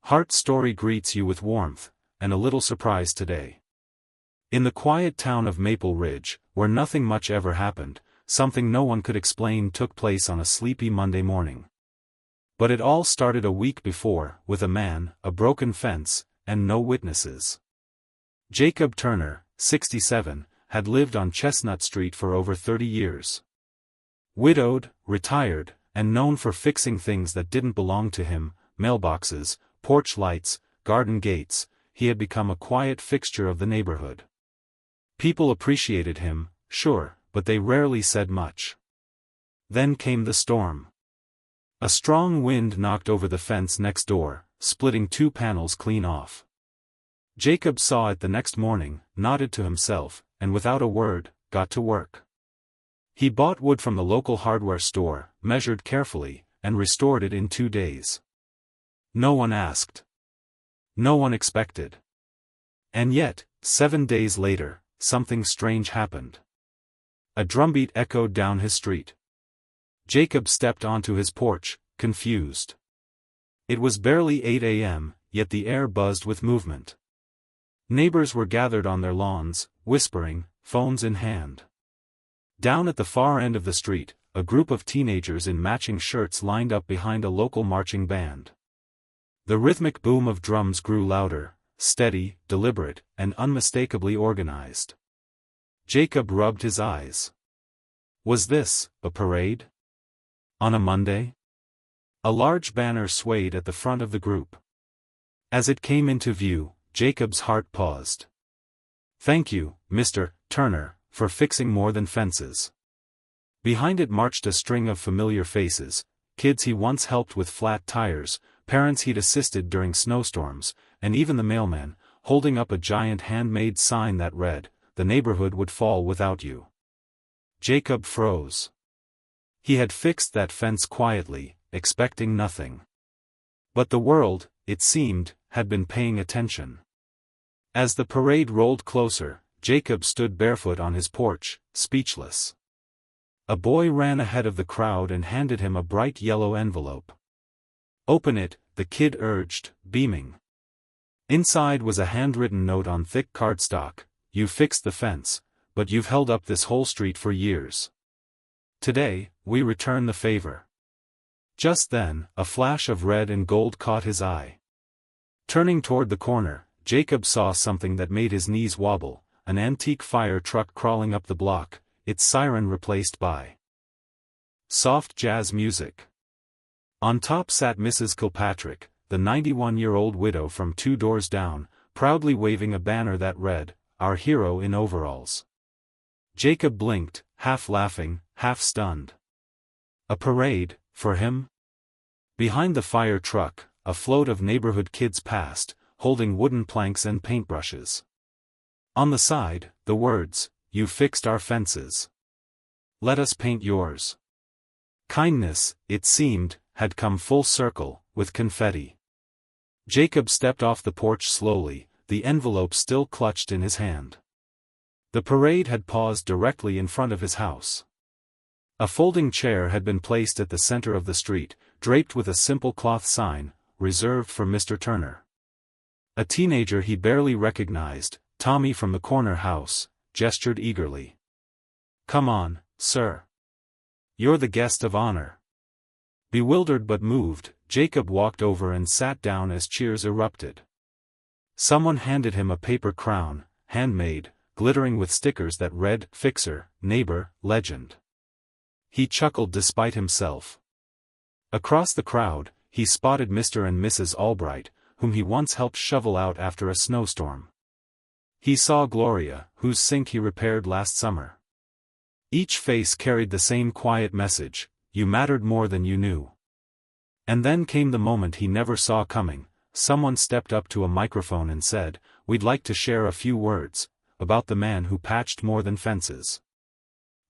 Heart's story greets you with warmth, and a little surprise today. In the quiet town of Maple Ridge, where nothing much ever happened, something no one could explain took place on a sleepy Monday morning. But it all started a week before, with a man, a broken fence, and no witnesses. Jacob Turner, 67, had lived on Chestnut Street for over 30 years. Widowed, retired, and known for fixing things that didn't belong to him, mailboxes, porch lights, garden gates, he had become a quiet fixture of the neighborhood. People appreciated him, sure, but they rarely said much. Then came the storm. A strong wind knocked over the fence next door, splitting 2 panels clean off. Jacob saw it the next morning, nodded to himself, and without a word, got to work. He bought wood from the local hardware store, measured carefully, and restored it in 2 days. No one asked. No one expected. And yet, 7 days later, something strange happened. A drumbeat echoed down his street. Jacob stepped onto his porch, confused. It was barely 8 a.m., yet the air buzzed with movement. Neighbors were gathered on their lawns, whispering, phones in hand. Down at the far end of the street, a group of teenagers in matching shirts lined up behind a local marching band. The rhythmic boom of drums grew louder, steady, deliberate, and unmistakably organized. Jacob rubbed his eyes. Was this a parade? On a Monday? A large banner swayed at the front of the group. As it came into view, Jacob's heart paused. "Thank you, Mr. Turner, for fixing more than fences." Behind it marched a string of familiar faces, kids he once helped with flat tires, parents he'd assisted during snowstorms, and even the mailman, holding up a giant handmade sign that read, "The neighborhood would fall without you." Jacob froze. He had fixed that fence quietly, expecting nothing. But the world, it seemed, had been paying attention. As the parade rolled closer, Jacob stood barefoot on his porch, speechless. A boy ran ahead of the crowd and handed him a bright yellow envelope. "Open it," the kid urged, beaming. Inside was a handwritten note on thick cardstock: "You fixed the fence, but you've held up this whole street for years. Today, we return the favor." Just then, a flash of red and gold caught his eye. Turning toward the corner, Jacob saw something that made his knees wobble: an antique fire truck crawling up the block, its siren replaced by soft jazz music. On top sat Mrs. Kilpatrick, the 91-year-old widow from 2 doors down, proudly waving a banner that read, "Our hero in overalls." Jacob blinked, half laughing, half stunned. A parade, for him? Behind the fire truck, a float of neighborhood kids passed, holding wooden planks and paintbrushes. On the side, the words, "You fixed our fences. Let us paint yours." Kindness, it seemed, had come full circle, with confetti. Jacob stepped off the porch slowly, the envelope still clutched in his hand. The parade had paused directly in front of his house. A folding chair had been placed at the center of the street, draped with a simple cloth sign, "Reserved for Mr. Turner." A teenager he barely recognized, Tommy from the corner house, gestured eagerly. "Come on, sir. You're the guest of honor." Bewildered but moved, Jacob walked over and sat down as cheers erupted. Someone handed him a paper crown, handmade, glittering with stickers that read, "Fixer, Neighbor, Legend." He chuckled despite himself. Across the crowd, he spotted Mr. and Mrs. Albright, whom he once helped shovel out after a snowstorm. He saw Gloria, whose sink he repaired last summer. Each face carried the same quiet message: you mattered more than you knew. And then came the moment he never saw coming. Someone stepped up to a microphone and said, "We'd like to share a few words about the man who patched more than fences."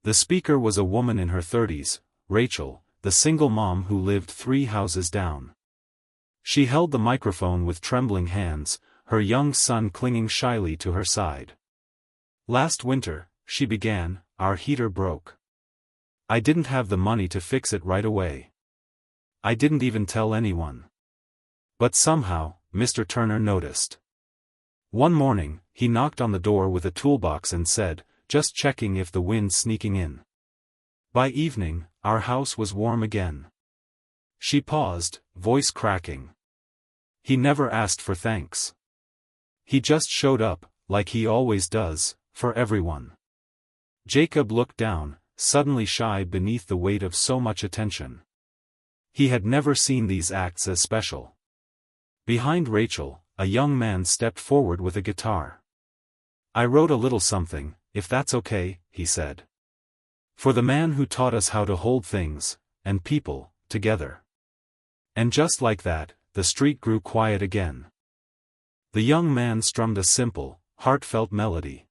The speaker was a woman in her 30s, Rachel, the single mom who lived 3 houses down. She held the microphone with trembling hands, her young son clinging shyly to her side. "Last winter," she began, "our heater broke. I didn't have the money to fix it right away. I didn't even tell anyone. But somehow, Mr. Turner noticed. One morning, he knocked on the door with a toolbox and said, "Just checking if the wind's sneaking in." By evening, our house was warm again. She paused, voice cracking. He never asked for thanks. He just showed up, like he always does, for everyone. Jacob looked down, suddenly shy beneath the weight of so much attention. He had never seen these acts as special. Behind Rachel, a young man stepped forward with a guitar. "I wrote a little something, if that's okay," he said. "For the man who taught us how to hold things, and people, together." And just like that, the street grew quiet again. The young man strummed a simple, heartfelt melody.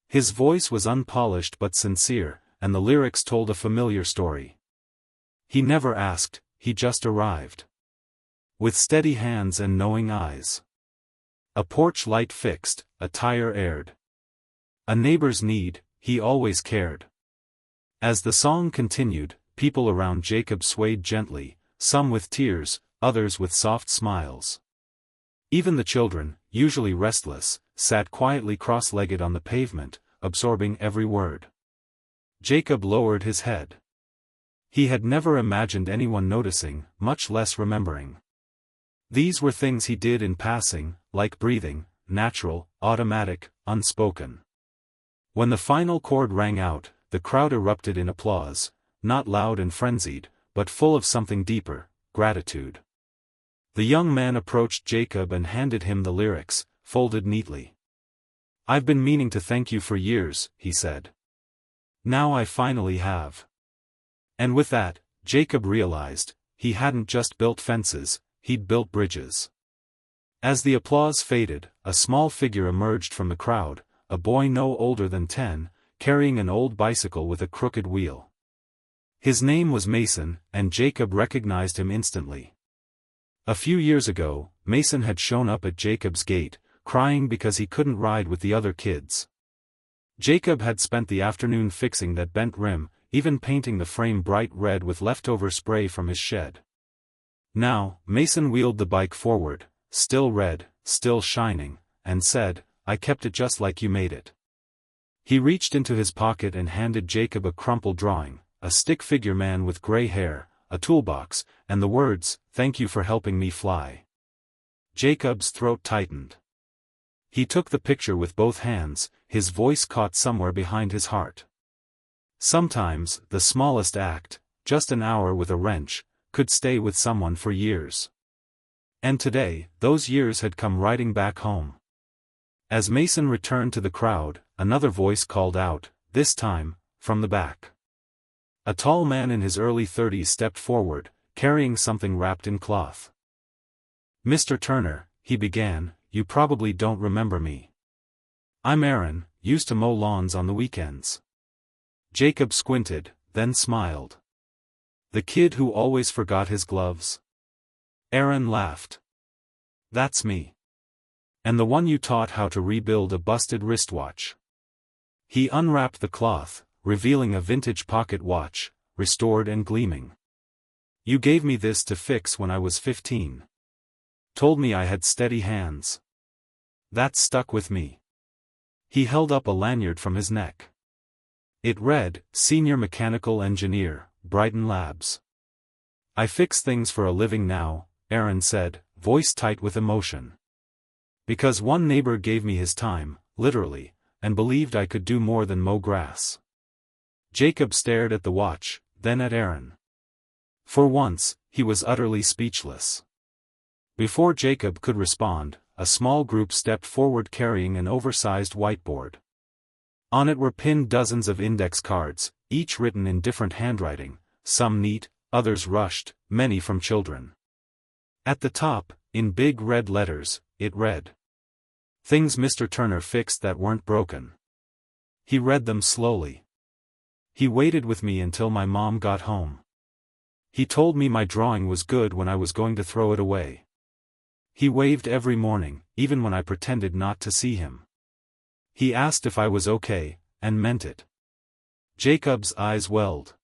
His voice was unpolished but sincere, and the lyrics told a familiar story. He never asked, he just arrived. With steady hands and knowing eyes. A porch light fixed, a tire aired. A neighbor's need, he always cared. As the song continued, people around Jacob swayed gently, some with tears, others with soft smiles. Even the children, usually restless, sat quietly cross-legged on the pavement, absorbing every word. Jacob lowered his head. He had never imagined anyone noticing, much less remembering. These were things he did in passing, like breathing, natural, automatic, unspoken. When the final chord rang out, the crowd erupted in applause, not loud and frenzied, but full of something deeper, gratitude. The young man approached Jacob and handed him the lyrics, folded neatly. "I've been meaning to thank you for years," he said. "Now I finally have." And with that, Jacob realized, he hadn't just built fences, he'd built bridges. As the applause faded, a small figure emerged from the crowd, a boy no older than 10, carrying an old bicycle with a crooked wheel. His name was Mason, and Jacob recognized him instantly. A few years ago, Mason had shown up at Jacob's gate, crying because he couldn't ride with the other kids. Jacob had spent the afternoon fixing that bent rim, even painting the frame bright red with leftover spray from his shed. Now, Mason wheeled the bike forward, still red, still shining, and said, "I kept it just like you made it." He reached into his pocket and handed Jacob a crumpled drawing, a stick figure man with gray hair, a toolbox, and the words, "Thank you for helping me fly." Jacob's throat tightened. He took the picture with both hands, his voice caught somewhere behind his heart. Sometimes, the smallest act, just an hour with a wrench, could stay with someone for years. And today, those years had come riding back home. As Mason returned to the crowd, another voice called out, this time, from the back. A tall man in his early 30s stepped forward, carrying something wrapped in cloth. "Mr. Turner," he began, "you probably don't remember me. I'm Aaron, used to mow lawns on the weekends." Jacob squinted, then smiled. "The kid who always forgot his gloves?" Aaron laughed. "That's me. And the one you taught how to rebuild a busted wristwatch." He unwrapped the cloth, revealing a vintage pocket watch, restored and gleaming. "You gave me this to fix when I was 15. Told me I had steady hands. That stuck with me." He held up a lanyard from his neck. It read, "Senior Mechanical Engineer, Brighton Labs." "I fix things for a living now," Aaron said, voice tight with emotion. "Because one neighbor gave me his time, literally, and believed I could do more than mow grass." Jacob stared at the watch, then at Aaron. For once, he was utterly speechless. Before Jacob could respond, a small group stepped forward carrying an oversized whiteboard. On it were pinned dozens of index cards, each written in different handwriting, some neat, others rushed, many from children. At the top, in big red letters, it read, "Things Mr. Turner fixed that weren't broken." He read them slowly. "He waited with me until my mom got home. He told me my drawing was good when I was going to throw it away. He waved every morning, even when I pretended not to see him. He asked if I was okay, and meant it." Jacob's eyes welled.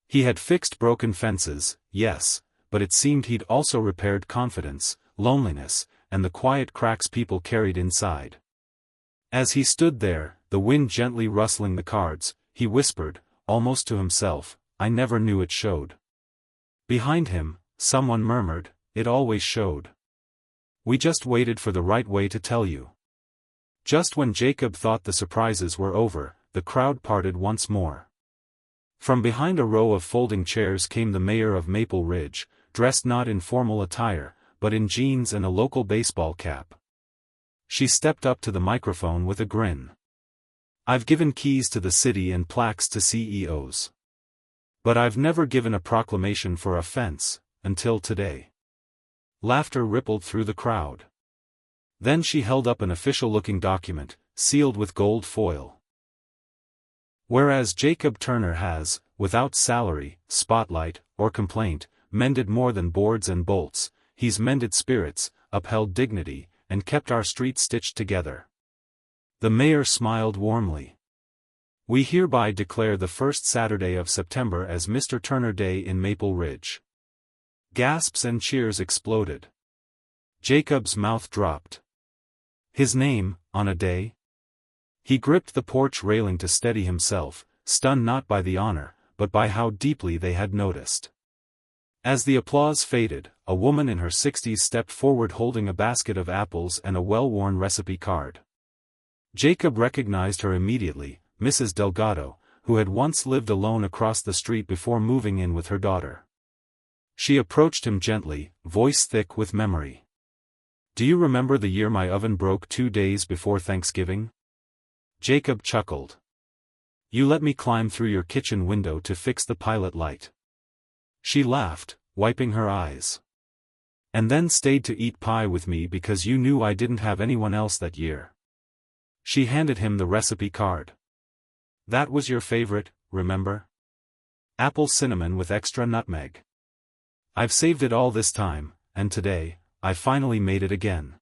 He had fixed broken fences, yes, but it seemed he'd also repaired confidence, loneliness, and the quiet cracks people carried inside. As he stood there, the wind gently rustling the cards, he whispered, almost to himself, "I never knew it showed." Behind him, someone murmured, "It always showed. We just waited for the right way to tell you." Just when Jacob thought the surprises were over, the crowd parted once more. From behind a row of folding chairs came the mayor of Maple Ridge, dressed not in formal attire, but in jeans and a local baseball cap. She stepped up to the microphone with a grin. "I've given keys to the city and plaques to CEOs. But I've never given a proclamation for a fence, until today." Laughter rippled through the crowd. Then she held up an official-looking document, sealed with gold foil. "Whereas Jacob Turner has, without salary, spotlight, or complaint, mended more than boards and bolts, he's mended spirits, upheld dignity, and kept our street stitched together." The mayor smiled warmly. "We hereby declare the first Saturday of September as Mr. Turner Day in Maple Ridge." Gasps and cheers exploded. Jacob's mouth dropped. His name, on a day? He gripped the porch railing to steady himself, stunned not by the honor, but by how deeply they had noticed. As the applause faded, a woman in her 60s stepped forward holding a basket of apples and a well-worn recipe card. Jacob recognized her immediately, Mrs. Delgado, who had once lived alone across the street before moving in with her daughter. She approached him gently, voice thick with memory. "Do you remember the year my oven broke 2 days before Thanksgiving?" Jacob chuckled. "You let me climb through your kitchen window to fix the pilot light." She laughed, wiping her eyes. "And then stayed to eat pie with me because you knew I didn't have anyone else that year." She handed him the recipe card. "That was your favorite, remember? Apple cinnamon with extra nutmeg. I've saved it all this time, and today, I finally made it again."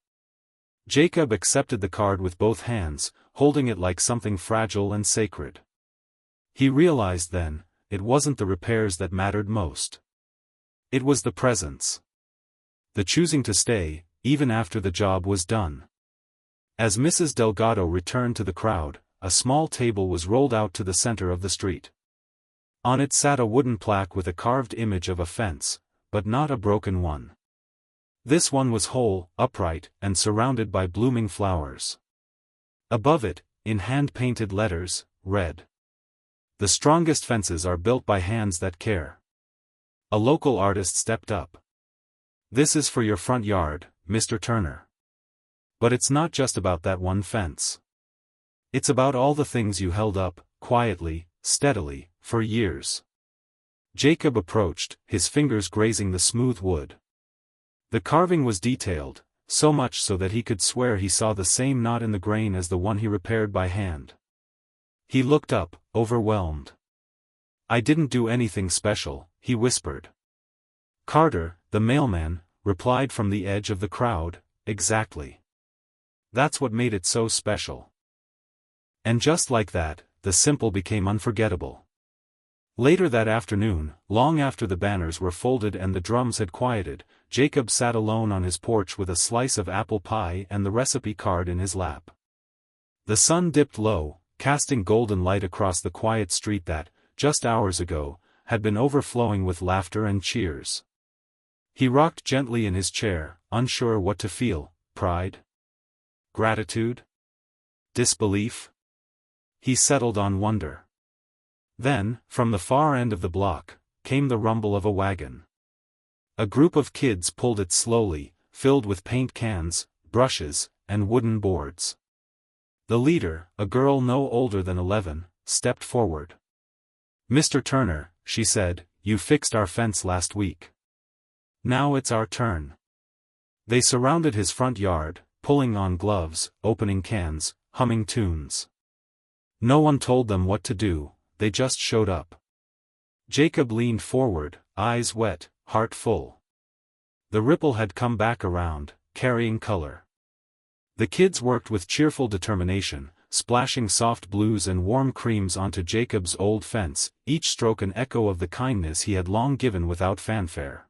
Jacob accepted the card with both hands, holding it like something fragile and sacred. He realized then, it wasn't the repairs that mattered most. It was the presence. The choosing to stay, even after the job was done. As Mrs. Delgado returned to the crowd, a small table was rolled out to the center of the street. On it sat a wooden plaque with a carved image of a fence, but not a broken one. This one was whole, upright, and surrounded by blooming flowers. Above it, in hand-painted letters, read, "The strongest fences are built by hands that care." A local artist stepped up. "This is for your front yard, Mr. Turner. But it's not just about that one fence. It's about all the things you held up, quietly, steadily, for years." Jacob approached, his fingers grazing the smooth wood. The carving was detailed, so much so that he could swear he saw the same knot in the grain as the one he repaired by hand. He looked up, overwhelmed. "I didn't do anything special," he whispered. Carter, the mailman, replied from the edge of the crowd, "Exactly. That's what made it so special." And just like that, the simple became unforgettable. Later that afternoon, long after the banners were folded and the drums had quieted, Jacob sat alone on his porch with a slice of apple pie and the recipe card in his lap. The sun dipped low, casting golden light across the quiet street that, just hours ago, had been overflowing with laughter and cheers. He rocked gently in his chair, unsure what to feel: pride? Gratitude? Disbelief? He settled on wonder. Then, from the far end of the block, came the rumble of a wagon. A group of kids pulled it slowly, filled with paint cans, brushes, and wooden boards. The leader, a girl no older than 11, stepped forward. "Mr. Turner," she said, "you fixed our fence last week. Now it's our turn." They surrounded his front yard, pulling on gloves, opening cans, humming tunes. No one told them what to do, they just showed up. Jacob leaned forward, eyes wet, heart full. The ripple had come back around, carrying color. The kids worked with cheerful determination, splashing soft blues and warm creams onto Jacob's old fence, each stroke an echo of the kindness he had long given without fanfare.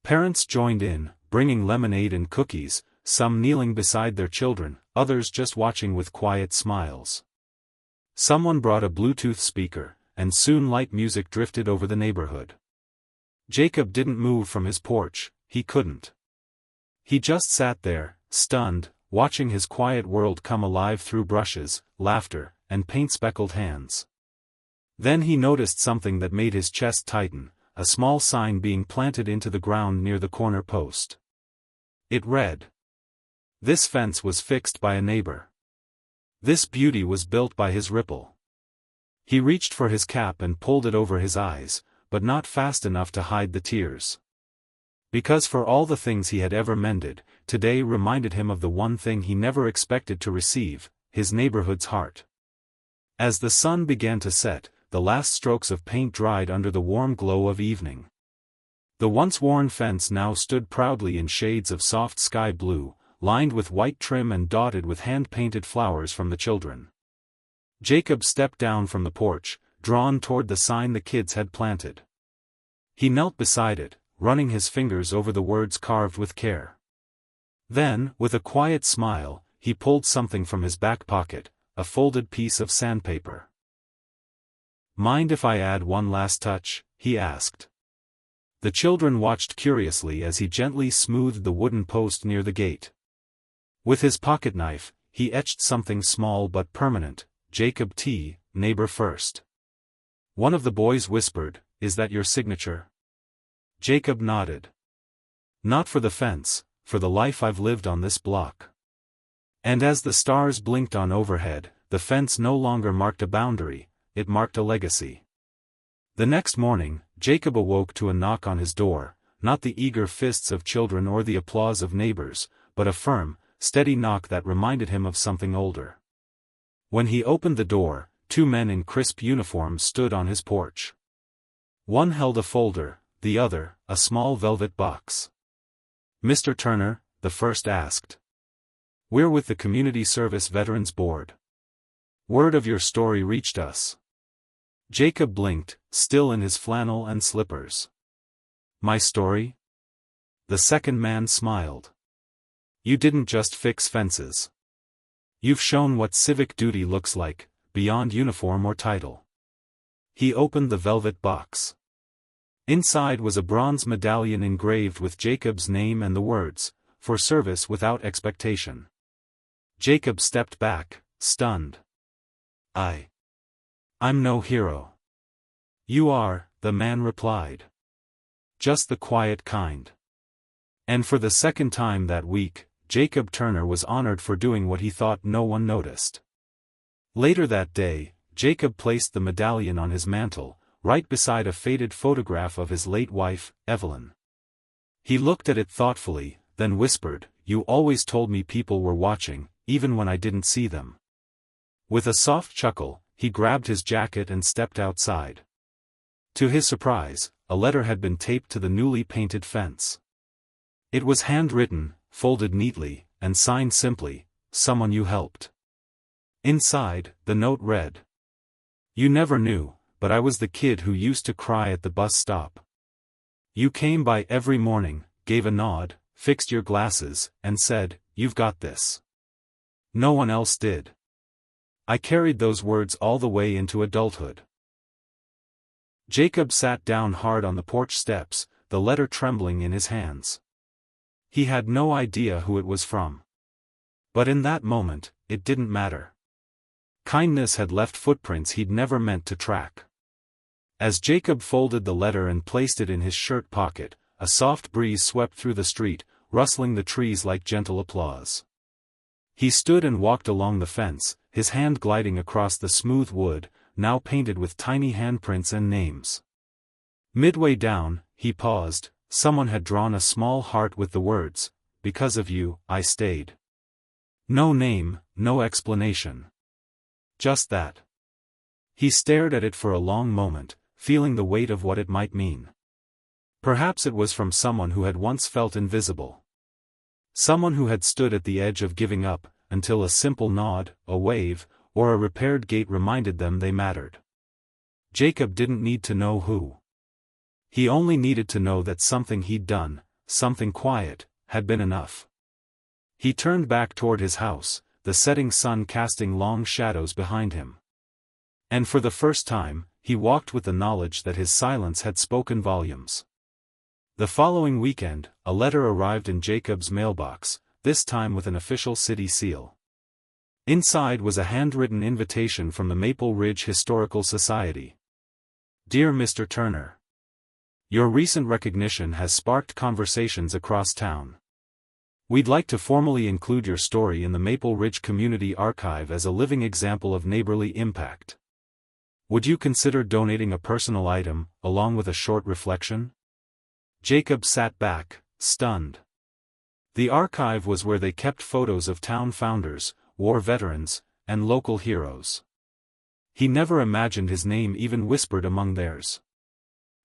Parents joined in, bringing lemonade and cookies, some kneeling beside their children, others just watching with quiet smiles. Someone brought a Bluetooth speaker, and soon light music drifted over the neighborhood. Jacob didn't move from his porch, he couldn't. He just sat there, stunned, watching his quiet world come alive through brushes, laughter, and paint-speckled hands. Then he noticed something that made his chest tighten, a small sign being planted into the ground near the corner post. It read, "This fence was fixed by a neighbor. This beauty was built by his ripple." He reached for his cap and pulled it over his eyes, but not fast enough to hide the tears. Because for all the things he had ever mended, today reminded him of the one thing he never expected to receive, his neighborhood's heart. As the sun began to set, the last strokes of paint dried under the warm glow of evening. The once worn fence now stood proudly in shades of soft sky blue, lined with white trim and dotted with hand-painted flowers from the children. Jacob stepped down from the porch, drawn toward the sign the kids had planted. He knelt beside it, running his fingers over the words carved with care. Then, with a quiet smile, he pulled something from his back pocket, a folded piece of sandpaper. "Mind if I add one last touch?" he asked. The children watched curiously as he gently smoothed the wooden post near the gate. With his pocket knife, he etched something small but permanent, "Jacob T., neighbor first." One of the boys whispered, "Is that your signature?" Jacob nodded. "Not for the fence, for the life I've lived on this block." And as the stars blinked on overhead, the fence no longer marked a boundary, it marked a legacy. The next morning, Jacob awoke to a knock on his door, not the eager fists of children or the applause of neighbors, but a firm, steady knock that reminded him of something older. When he opened the door, two men in crisp uniforms stood on his porch. One held a folder, the other, a small velvet box. "Mr. Turner?" the first asked. "We're with the Community Service Veterans Board. Word of your story reached us." Jacob blinked, still in his flannel and slippers. "My story?" The second man smiled. "You didn't just fix fences. You've shown what civic duty looks like, beyond uniform or title." He opened the velvet box. Inside was a bronze medallion engraved with Jacob's name and the words, "For service without expectation." Jacob stepped back, stunned. I'm no hero." "You are," the man replied. "Just the quiet kind." And for the second time that week, Jacob Turner was honored for doing what he thought no one noticed. Later that day, Jacob placed the medallion on his mantel, right beside a faded photograph of his late wife, Evelyn. He looked at it thoughtfully, then whispered, "You always told me people were watching, even when I didn't see them." With a soft chuckle, he grabbed his jacket and stepped outside. To his surprise, a letter had been taped to the newly painted fence. It was handwritten, folded neatly, and signed simply, "Someone you helped." Inside, the note read, "You never knew, but I was the kid who used to cry at the bus stop. You came by every morning, gave a nod, fixed your glasses, and said, 'You've got this.' No one else did. I carried those words all the way into adulthood." Jacob sat down hard on the porch steps, the letter trembling in his hands. He had no idea who it was from. But in that moment, it didn't matter. Kindness had left footprints he'd never meant to track. As Jacob folded the letter and placed it in his shirt pocket, a soft breeze swept through the street, rustling the trees like gentle applause. He stood and walked along the fence, his hand gliding across the smooth wood, now painted with tiny handprints and names. Midway down, he paused. Someone had drawn a small heart with the words, "Because of you, I stayed." No name, no explanation. Just that. He stared at it for a long moment, feeling the weight of what it might mean. Perhaps it was from someone who had once felt invisible. Someone who had stood at the edge of giving up, until a simple nod, a wave, or a repaired gate reminded them they mattered. Jacob didn't need to know who. He only needed to know that something he'd done, something quiet, had been enough. He turned back toward his house, the setting sun casting long shadows behind him. And for the first time, he walked with the knowledge that his silence had spoken volumes. The following weekend, a letter arrived in Jacob's mailbox, this time with an official city seal. Inside was a handwritten invitation from the Maple Ridge Historical Society. Dear Mr. Turner, your recent recognition has sparked conversations across town. We'd like to formally include your story in the Maple Ridge Community Archive as a living example of neighborly impact. Would you consider donating a personal item, along with a short reflection? Jacob sat back, stunned. The archive was where they kept photos of town founders, war veterans, and local heroes. He never imagined his name even whispered among theirs.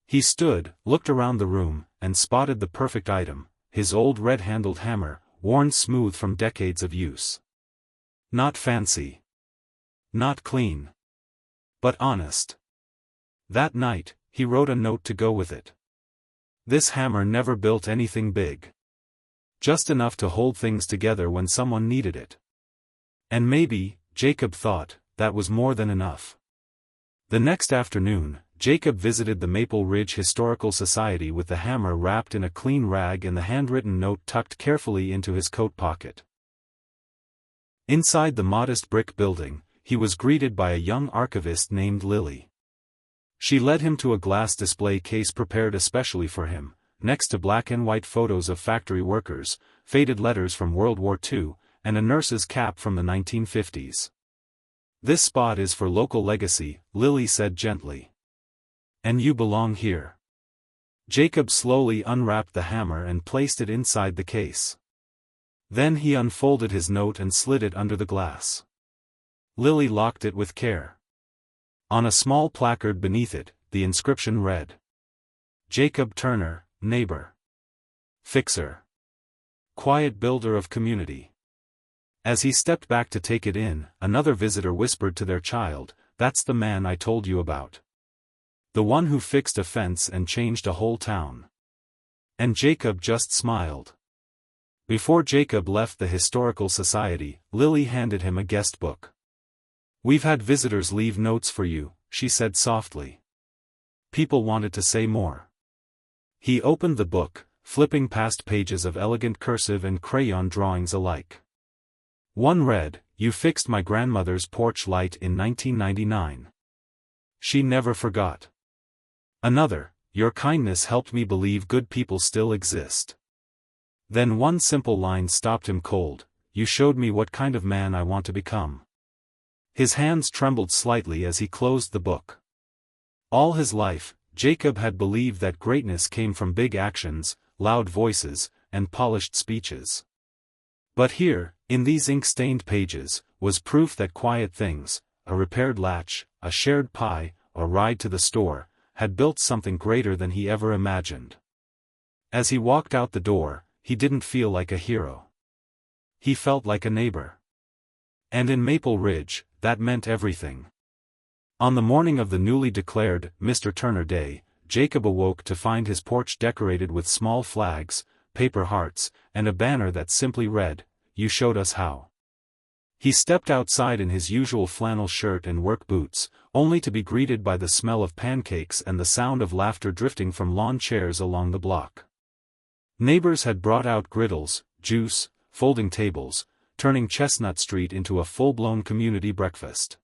He stood, looked around the room, and spotted the perfect item, his old red-handled hammer, worn smooth from decades of use. Not fancy. Not clean. But honest. That night, he wrote a note to go with it. This hammer never built anything big. Just enough to hold things together when someone needed it. And maybe, Jacob thought, that was more than enough. The next afternoon, Jacob visited the Maple Ridge Historical Society with the hammer wrapped in a clean rag and the handwritten note tucked carefully into his coat pocket. Inside the modest brick building, he was greeted by a young archivist named Lily. She led him to a glass display case prepared especially for him, next to black and white photos of factory workers, faded letters from World War II, and a nurse's cap from the 1950s. This spot is for local legacy, Lily said gently. And you belong here. Jacob slowly unwrapped the hammer and placed it inside the case. Then he unfolded his note and slid it under the glass. Lily locked it with care. On a small placard beneath it, the inscription read, Jacob Turner, neighbor. Fixer. Quiet builder of community. As he stepped back to take it in, another visitor whispered to their child, That's the man I told you about. The one who fixed a fence and changed a whole town. And Jacob just smiled. Before Jacob left the Historical Society, Lily handed him a guest book. We've had visitors leave notes for you, she said softly. People wanted to say more. He opened the book, flipping past pages of elegant cursive and crayon drawings alike. One read, You fixed my grandmother's porch light in 1999. She never forgot. Another, Your kindness helped me believe good people still exist. Then one simple line stopped him cold, You showed me what kind of man I want to become. His hands trembled slightly as he closed the book. All his life, Jacob had believed that greatness came from big actions, loud voices, and polished speeches. But here, in these ink-stained pages, was proof that quiet things, a repaired latch, a shared pie, a ride to the store, had built something greater than he ever imagined. As he walked out the door, he didn't feel like a hero. He felt like a neighbor. And in Maple Ridge, that meant everything. On the morning of the newly declared Mr. Turner Day, Jacob awoke to find his porch decorated with small flags, paper hearts, and a banner that simply read, You showed us how. He stepped outside in his usual flannel shirt and work boots, only to be greeted by the smell of pancakes and the sound of laughter drifting from lawn chairs along the block. Neighbors had brought out griddles, juice, folding tables, turning Chestnut Street into a full-blown community breakfast.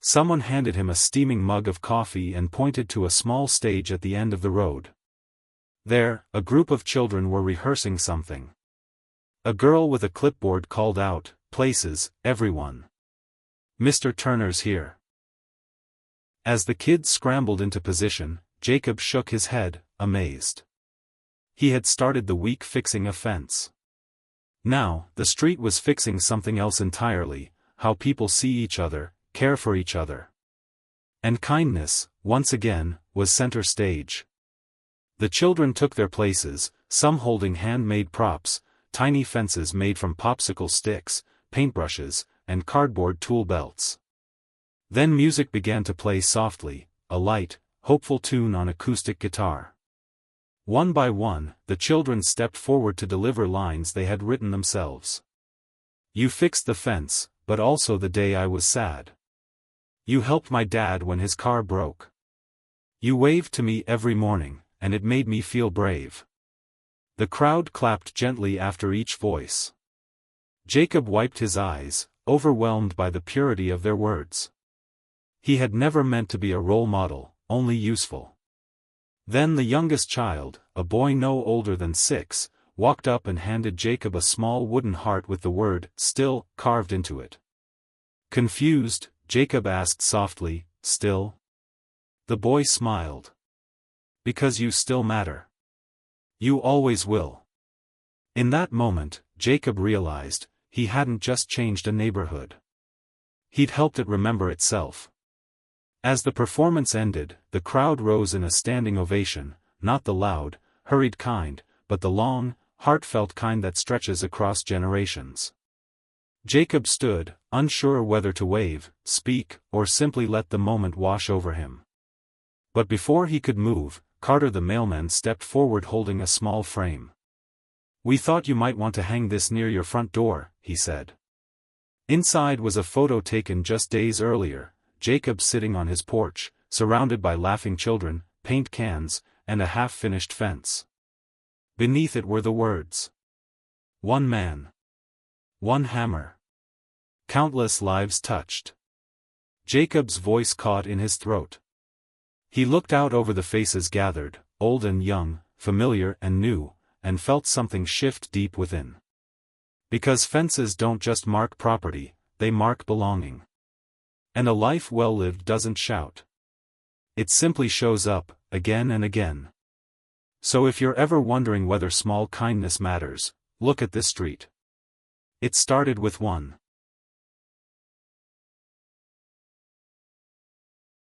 Someone handed him a steaming mug of coffee and pointed to a small stage at the end of the road. There, a group of children were rehearsing something. A girl with a clipboard called out, Places, everyone. Mr. Turner's here. As the kids scrambled into position, Jacob shook his head, amazed. He had started the week fixing a fence. Now, the street was fixing something else entirely, how people see each other, care for each other. And kindness, once again, was center stage. The children took their places, some holding handmade props, tiny fences made from popsicle sticks, paintbrushes, and cardboard tool belts. Then music began to play softly, a light, hopeful tune on acoustic guitar. One by one, the children stepped forward to deliver lines they had written themselves. You fixed the fence, but also the day I was sad. You helped my dad when his car broke. You waved to me every morning, and it made me feel brave. The crowd clapped gently after each voice. Jacob wiped his eyes, overwhelmed by the purity of their words. He had never meant to be a role model, only useful. Then the youngest child, a boy no older than 6, walked up and handed Jacob a small wooden heart with the word, "Still," carved into it. Confused, Jacob asked softly, "Still?" The boy smiled. "Because you still matter. You always will." In that moment, Jacob realized, he hadn't just changed a neighborhood. He'd helped it remember itself. As the performance ended, the crowd rose in a standing ovation, not the loud, hurried kind, but the long, heartfelt kind that stretches across generations. Jacob stood, unsure whether to wave, speak, or simply let the moment wash over him. But before he could move, Carter the mailman stepped forward holding a small frame. "We thought you might want to hang this near your front door," he said. Inside was a photo taken just days earlier, Jacob sitting on his porch, surrounded by laughing children, paint cans, and a half-finished fence. Beneath it were the words. One man. One hammer. Countless lives touched. Jacob's voice caught in his throat. He looked out over the faces gathered, old and young, familiar and new, and felt something shift deep within. Because fences don't just mark property, they mark belonging. And a life well lived doesn't shout. It simply shows up, again and again. So if you're ever wondering whether small kindness matters, look at this street. It started with one.